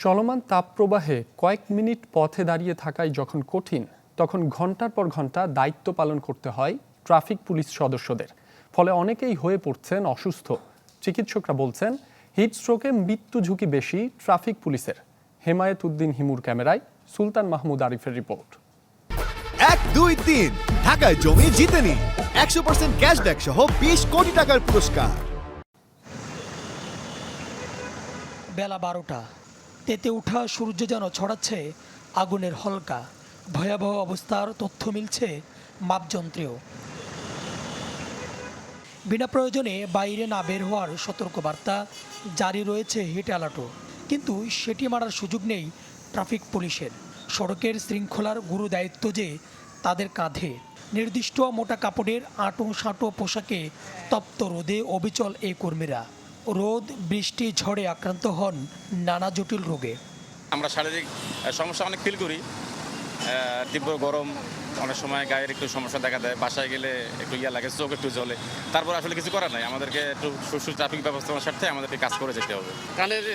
চলমান তাপপ্রবাহে কয়েক মিনিট পথে দাঁড়িয়ে থাকাই যখন কঠিন, তখন ঘন্টার পর ঘন্টা দায়িত্ব পালন করতে হয় ট্রাফিক পুলিশ সদস্যদের। ফলে অনেকেই হয়ে পড়ছেন অসুস্থ। চিকিৎসকরা বলছেন হিটস্ট্রোকে মৃত্যু ঝুঁকি বেশি ট্রাফিক পুলিশের। হেমায়েত উদ্দিন হিমুর ক্যামেরায় সুলতান মাহমুদ আরিফের রিপোর্ট। 1, 2, 3 ঢাকায় জমি জিতে নিন 100% ক্যাশব্যাক সহ 20 কোটি টাকার পুরস্কার। বেলা 12টা, তেতে ওঠা সূর্য যেন ছড়াচ্ছে আগুনের হলকা। ভয়াবহ অবস্থার তথ্য মিলছে মাপযন্ত্রেও। বিনা প্রয়োজনে বাইরে না বের হওয়ার সতর্কবার্তা জারি রয়েছে হিট অ্যালার্টও, কিন্তু সেটি মারার সুযোগ নেই ট্রাফিক পুলিশের। সড়কের শৃঙ্খলার গুরু দায়িত্ব যে তাদের কাঁধে। নির্দিষ্ট মোটা কাপড়ের আঁটো সাঁটো পোশাকে তপ্ত রোদে অবিচল এই কর্মীরা। রোদ বৃষ্টি ঝড়ে আক্রান্ত হন নানা জটিল রোগে। আমরা শারীরিক সমস্যা অনেক ফিল করি। তীব্র গরম, অনেক সময় গায়ের একটু সমস্যা দেখা দেয়, বাসায় গেলে একটু লাগে, চোখ একটু জ্বলে। তারপর আসলে কিছু করার নাই, আমাদেরকে একটু সুষ্ঠু ট্রাফিক ব্যবস্থাপনার স্বার্থে আমাদেরকে কাজ করে যেতে হবে। কানের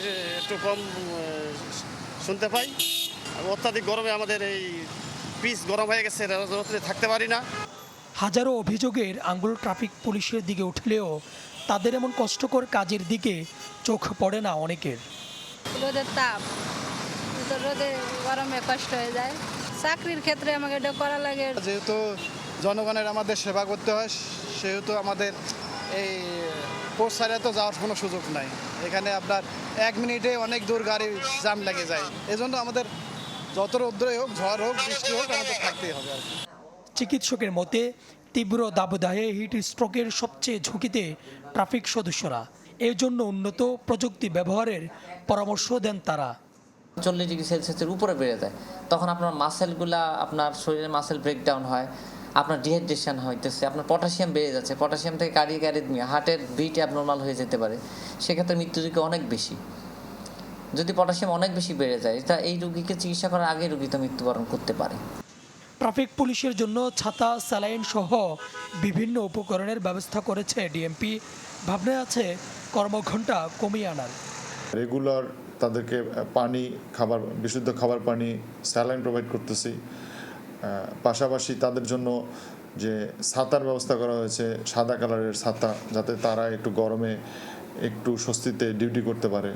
একটু কম শুনতে পাই। অত্যাধিক গরমে আমাদের এই পিচ গরম হয়ে গেছে, থাকতে পারি না। হাজারো অভিযোগের আঙুল ট্রাফিক পুলিশের দিকে উঠলেও তাদের এমন কষ্টকর কাজের দিকে চোখ পড়ে না অনেকের। রোদের তাপ, রোদে গরমে কষ্ট হয়ে যায়। চাকরির ক্ষেত্রে আমাকে এটা করা লাগে। যেহেতু জনগণের আমাদের সেবা করতে হয়, সেহেতু আমাদের এই পোস্ট সাইডে তো যাওয়ার কোনো সুযোগ নাই। এখানে আপনার 1 মিনিটে অনেক দূর গাড়ি জ্যাম লেগে যায়। এজন্য আমাদের যত রৌদ্রই হোক, ঝড় হোক, বৃষ্টি হোক, আমাদের থাকতেই হবে আর কি। চিকিৎসকের মতে তীব্র দাবদাহে হিট স্ট্রোকের সবচেয়ে ঝুঁকিতে ট্রাফিক সদস্যরা। এর জন্য উন্নত প্রযুক্তি ব্যবহারের পরামর্শ দেন তারা। 40 ডিগ্রি সেলসিয়াসের উপরে বেড়ে যায়, তখন আপনার মাসেলগুলা, আপনার শরীরের মাসেল ব্রেকডাউন হয়, আপনার ডিহাইড্রেশন হইতেছে, আপনার পটাশিয়াম বেড়ে যাচ্ছে, পটাশিয়াম থেকে কার্ডিয়াক অ্যারিথমিয়া, হার্টের বিট অ্যাবনর্মাল হয়ে যেতে পারে। সেক্ষেত্রে মৃত্যু ঝুঁকি অনেক বেশি। যদি পটাশিয়াম অনেক বেশি বেড়ে যায়, তা এই রোগীকে চিকিৎসা করার আগে রোগী তো মৃত্যুবরণ করতে পারে। ট্রাফিক পুলিশের জন্য ছাতা, স্যালাইন সহ বিভিন্ন উপকরণের ব্যবস্থা করেছে ডিএমপি। ভাবনায় আছে কর্মঘণ্টা কমিয়ে আনার। রেগুলার তাদেরকে পানি, খাবার, বিশুদ্ধ খাবার পানি, স্যালাইন প্রোভাইড করতেছি। পাশাপাশি তাদের জন্য যে ছাতার ব্যবস্থা করা হয়েছে, সাদা কালারের ছাতা, যাতে তারা একটু গরমে একটু স্বস্তিতে ডিউটি করতে পারে।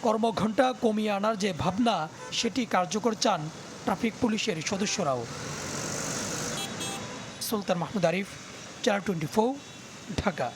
কর্মঘণ্টা কমিয়ে আনার যে ভাবনা, সেটি কার্যকর চান ট্রাফিক পুলিশের সদস্যরাও। সুলতান মাহমুদ আরিফ, চ্যানেল 24, ঢাকা।